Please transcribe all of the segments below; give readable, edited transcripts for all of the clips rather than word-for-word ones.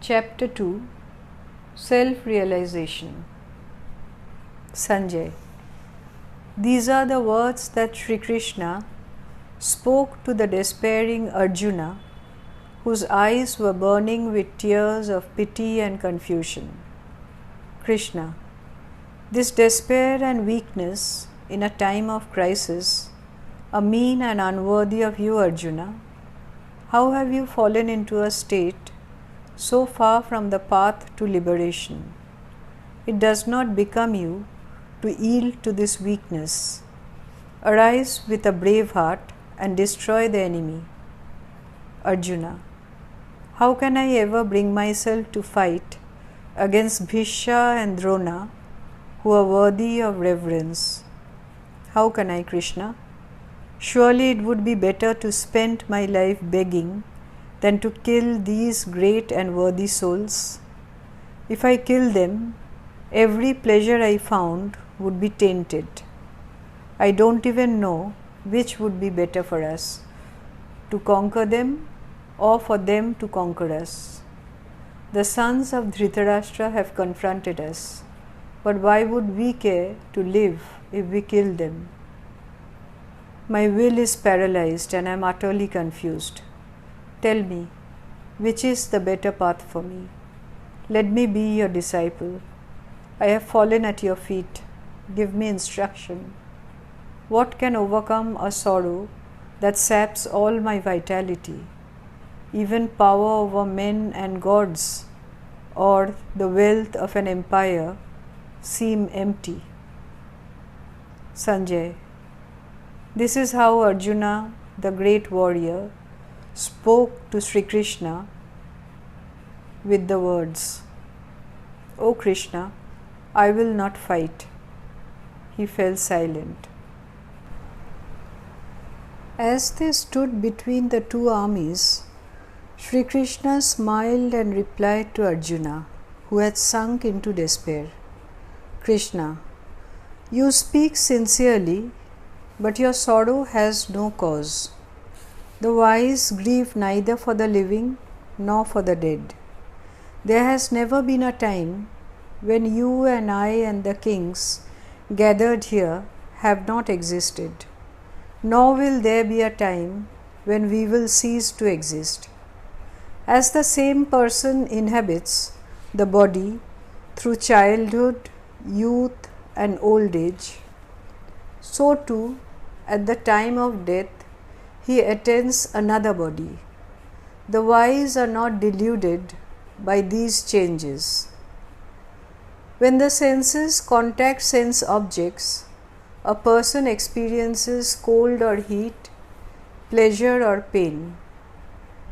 Chapter 2 Self-Realization. Sanjay. These are the words that Sri Krishna spoke to the despairing Arjuna, whose eyes were burning with tears of pity and confusion. Krishna. This despair and weakness in a time of crisis are mean and unworthy of you, Arjuna. How have you fallen into a state so far from the path to liberation? It does not become you to yield to this weakness. Arise with a brave heart and destroy the enemy. Arjuna. How can I ever bring myself to fight against Bhisha and Drona, who are worthy of reverence? How can I, Krishna? Surely it would be better to spend my life begging than to kill these great and worthy souls. If I kill them, every pleasure I found would be tainted. I don't even know which would be better for us, to conquer them or for them to conquer us. The sons of Dhritarashtra have confronted us, but why would we care to live if we kill them? My will is paralyzed and I am utterly confused. Tell me, which is the better path for me? Let me be your disciple. I have fallen at your feet. Give me instruction. What can overcome a sorrow that saps all my vitality? Even power over men and gods or the wealth of an empire seem empty. Sanjay. This is how Arjuna, the great warrior, spoke to Sri Krishna with the words, O Krishna, I will not fight. He fell silent. As they stood between the two armies, Sri Krishna smiled and replied to Arjuna, who had sunk into despair. Krishna, you speak sincerely, but your sorrow has no cause. The wise grieve neither for the living nor for the dead. There has never been a time when you and I and the kings gathered here have not existed, nor will there be a time when we will cease to exist. As the same person inhabits the body through childhood, youth, and old age, so too at the time of death he attains another body. The wise are not deluded by these changes. When the senses contact sense objects, a person experiences cold or heat, pleasure or pain.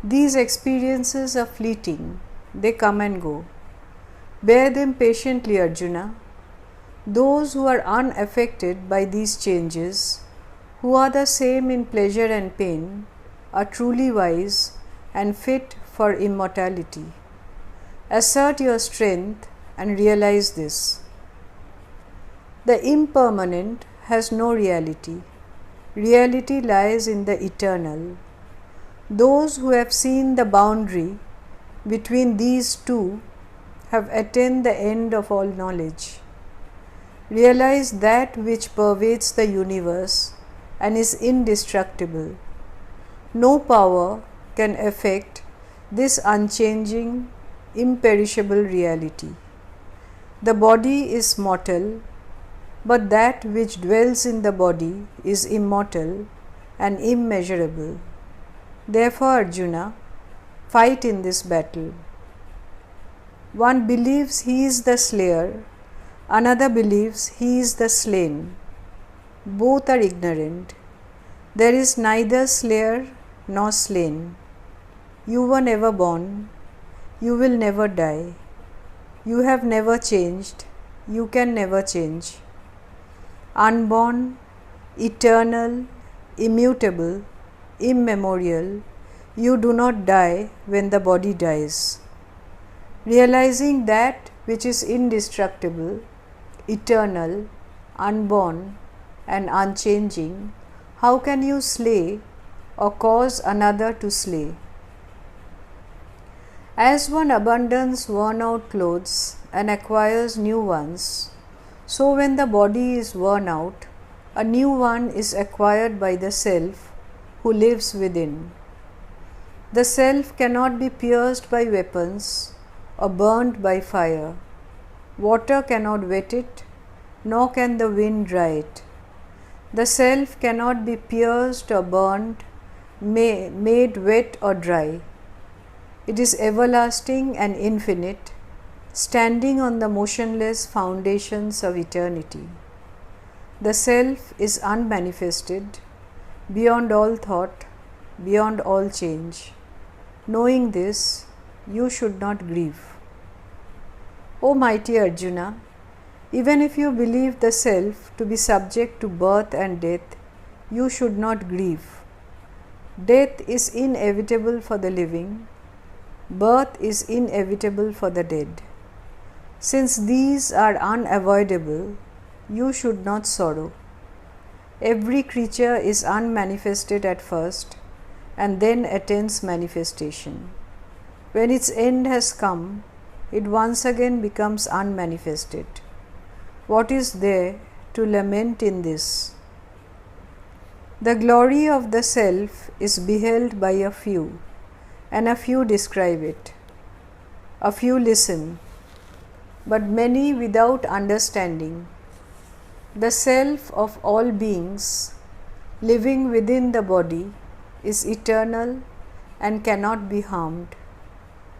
These experiences are fleeting, they come and go. Bear them patiently, Arjuna. Those who are unaffected by these changes, who are the same in pleasure and pain, are truly wise and fit for immortality. Assert your strength and realize this. The impermanent has no reality. Reality lies in the eternal. Those who have seen the boundary between these two have attained the end of all knowledge. Realize that which pervades the universe and is indestructible. No power can affect this unchanging, imperishable reality. The body is mortal, but that which dwells in the body is immortal and immeasurable. Therefore, Arjuna, fight in this battle. One believes he is the slayer, another believes he is the slain. Both are ignorant. There is neither slayer nor slain. You were never born. You will never die. You have never changed. You can never change. Unborn, eternal, immutable, immemorial, you do not die when the body dies. Realizing that which is indestructible, eternal, unborn, and unchanging, how can you slay or cause another to slay? As one abandons worn out clothes and acquires new ones, so when the body is worn out, a new one is acquired by the self who lives within. The self cannot be pierced by weapons or burnt by fire. Water cannot wet it, nor can the wind dry it. The self cannot be pierced or burnt, made wet or dry. It is everlasting and infinite, standing on the motionless foundations of eternity. The self is unmanifested, beyond all thought, beyond all change. Knowing this, you should not grieve. O mighty Arjuna, even if you believe the self to be subject to birth and death, you should not grieve. Death is inevitable for the living. Birth is inevitable for the dead. Since these are unavoidable, you should not sorrow. Every creature is unmanifested at first and then attains manifestation. When its end has come, it once again becomes unmanifested. What is there to lament in this? The glory of the self is beheld by a few, and a few describe it. A few listen, but many without understanding. The self of all beings living within the body is eternal and cannot be harmed.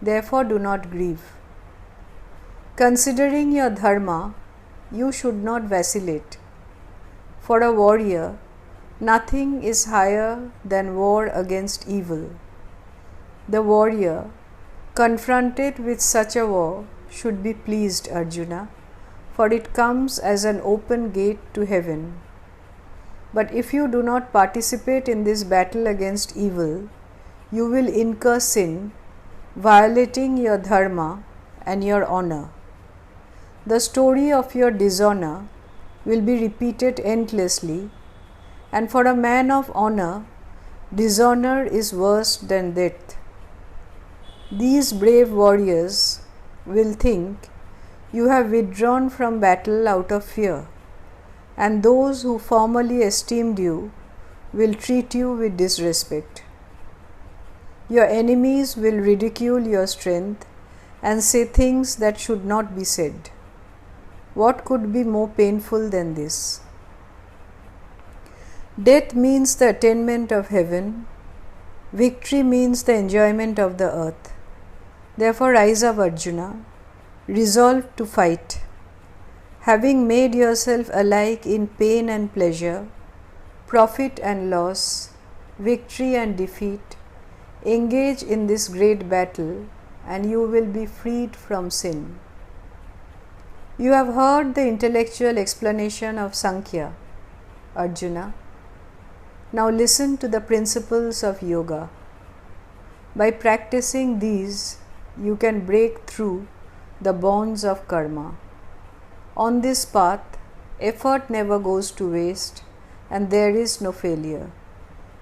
Therefore, do not grieve. Considering your dharma, you should not vacillate. For a warrior, nothing is higher than war against evil. The warrior, confronted with such a war, should be pleased, Arjuna, for it comes as an open gate to heaven. But if you do not participate in this battle against evil, you will incur sin, violating your dharma and your honor. The story of your dishonor will be repeated endlessly, and for a man of honor, dishonor is worse than death. These brave warriors will think you have withdrawn from battle out of fear, and those who formerly esteemed you will treat you with disrespect. Your enemies will ridicule your strength and say things that should not be said. What could be more painful than this? Death means the attainment of heaven. Victory means the enjoyment of the earth. Therefore, rise up, Arjuna, resolve to fight. Having made yourself alike in pain and pleasure, profit and loss, victory and defeat, engage in this great battle, and you will be freed from sin. You have heard the intellectual explanation of Sankhya, Arjuna. Now listen to the principles of yoga. By practicing these, you can break through the bonds of karma. On this path, effort never goes to waste, and there is no failure.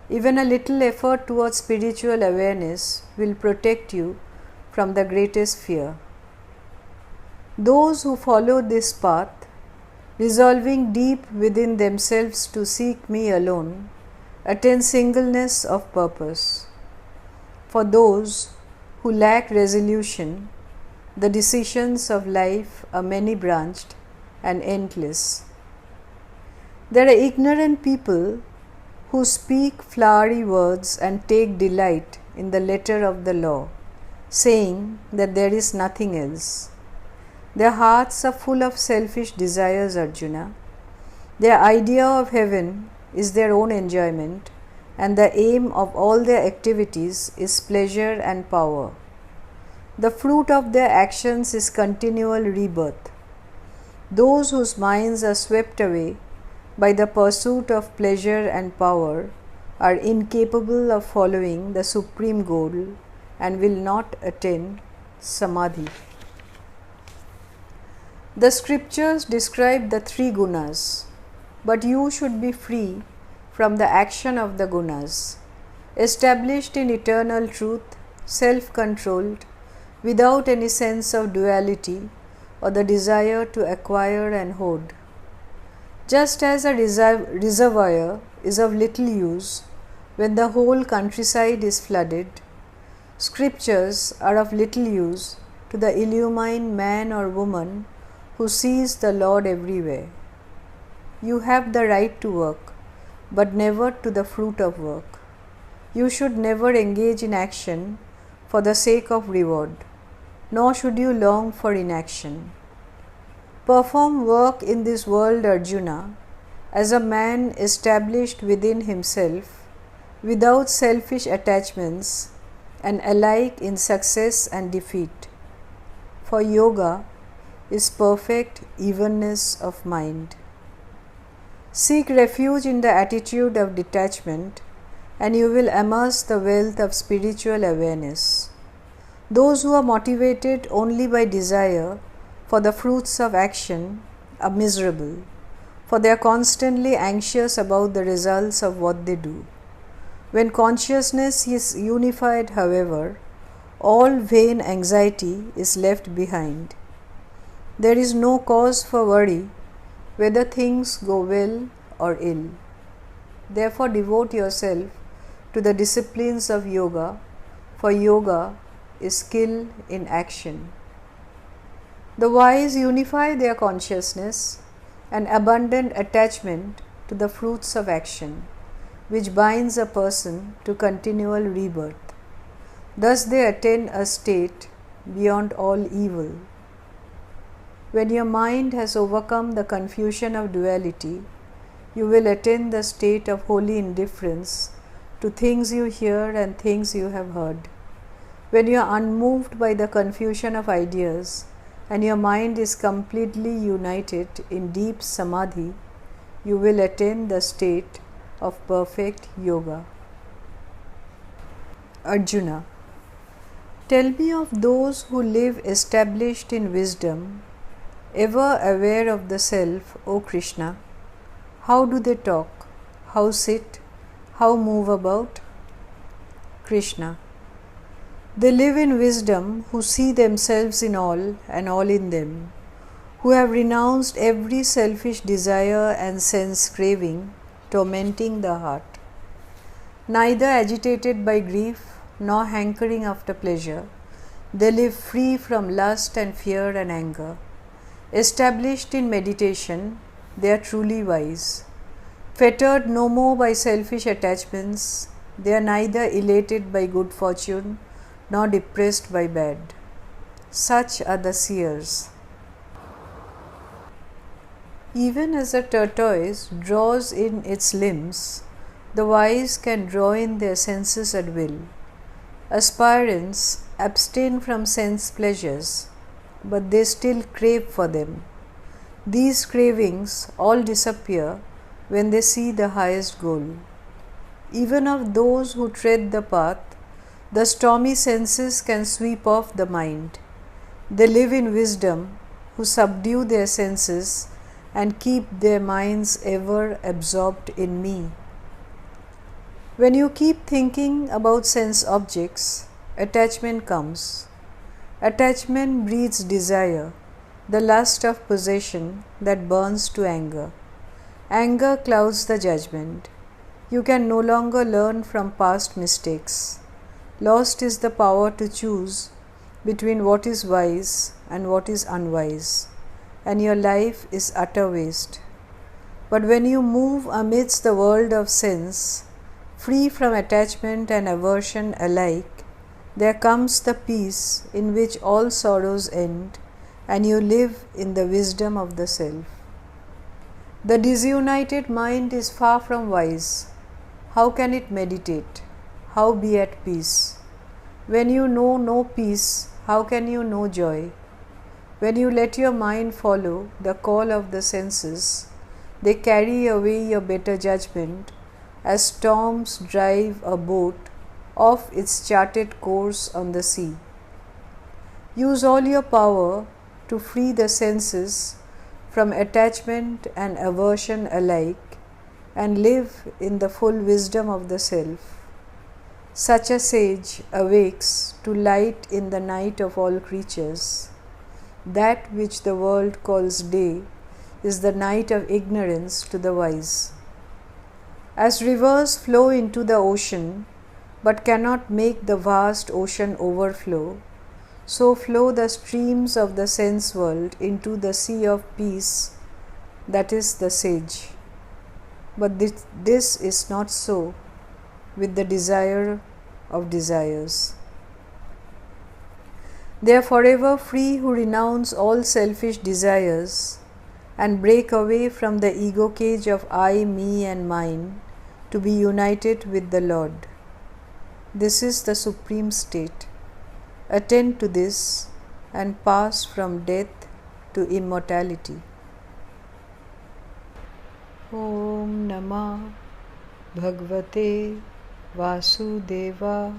Even a little effort towards spiritual awareness will protect you from the greatest fear. Those who follow this path, resolving deep within themselves to seek me alone, attain singleness of purpose. For those who lack resolution, the decisions of life are many-branched and endless. There are ignorant people who speak flowery words and take delight in the letter of the law, saying that there is nothing else. Their hearts are full of selfish desires, Arjuna. Their idea of heaven is their own enjoyment, and the aim of all their activities is pleasure and power. The fruit of their actions is continual rebirth. Those whose minds are swept away by the pursuit of pleasure and power are incapable of following the supreme goal and will not attain samadhi. The scriptures describe the three gunas, but you should be free from the action of the gunas. Established in eternal truth, self-controlled, without any sense of duality or the desire to acquire and hoard. Just as a reservoir is of little use when the whole countryside is flooded, scriptures are of little use to the illumined man or woman who sees the Lord everywhere. You have the right to work, but never to the fruit of work. You should never engage in action for the sake of reward, nor should you long for inaction. Perform work in this world, Arjuna, as a man established within himself, without selfish attachments, and alike in success and defeat. For yoga is perfect evenness of mind. Seek refuge in the attitude of detachment, and you will amass the wealth of spiritual awareness. Those who are motivated only by desire for the fruits of action are miserable, for they are constantly anxious about the results of what they do. When consciousness is unified, however, all vain anxiety is left behind. There is no cause for worry whether things go well or ill. Therefore, devote yourself to the disciplines of yoga, for yoga is skill in action. The wise unify their consciousness and abundant attachment to the fruits of action, which binds a person to continual rebirth. Thus they attain a state beyond all evil. When your mind has overcome the confusion of duality, you will attain the state of holy indifference to things you hear and things you have heard. When you are unmoved by the confusion of ideas and your mind is completely united in deep samadhi, you will attain the state of perfect yoga. Arjuna, tell me of those who live established in wisdom, ever aware of the self, O Krishna. How do they talk? How sit? How move about? Krishna, they live in wisdom who see themselves in all and all in them, who have renounced every selfish desire and sense craving tormenting the heart. Neither agitated by grief nor hankering after pleasure, they live free from lust and fear and anger. Established in meditation, they are truly wise. Fettered no more by selfish attachments, they are neither elated by good fortune nor depressed by bad. Such are the seers. Even as a tortoise draws in its limbs, the wise can draw in their senses at will. Aspirants abstain from sense pleasures, but they still crave for them. These cravings all disappear when they see the highest goal. Even of those who tread the path, the stormy senses can sweep off the mind. They live in wisdom who subdue their senses and keep their minds ever absorbed in me. When you keep thinking about sense objects, attachment comes. Attachment breeds desire, the lust of possession that burns to anger. Anger clouds the judgment. You can no longer learn from past mistakes. Lost is the power to choose between what is wise and what is unwise, and your life is utter waste. But when you move amidst the world of sense, free from attachment and aversion alike, there comes the peace in which all sorrows end, and you live in the wisdom of the self. The disunited mind is far from wise. How can it meditate? How be at peace? When you know no peace, how can you know joy? When you let your mind follow the call of the senses, they carry away your better judgment as storms drive a boat off its charted course on the sea. Use all your power to free the senses from attachment and aversion alike and live in the full wisdom of the self. Such a sage awakes to light in the night of all creatures. That which the world calls day is the night of ignorance to the wise. As rivers flow into the ocean, but cannot make the vast ocean overflow, so flow the streams of the sense world into the sea of peace, that is the sage. But this is not so with the desire of desires. They are forever free who renounce all selfish desires and break away from the ego cage of I, me and mine to be united with the Lord. This is the supreme state. Attend to this and pass from death to immortality. Om Namah Bhagavate Vasudevaya.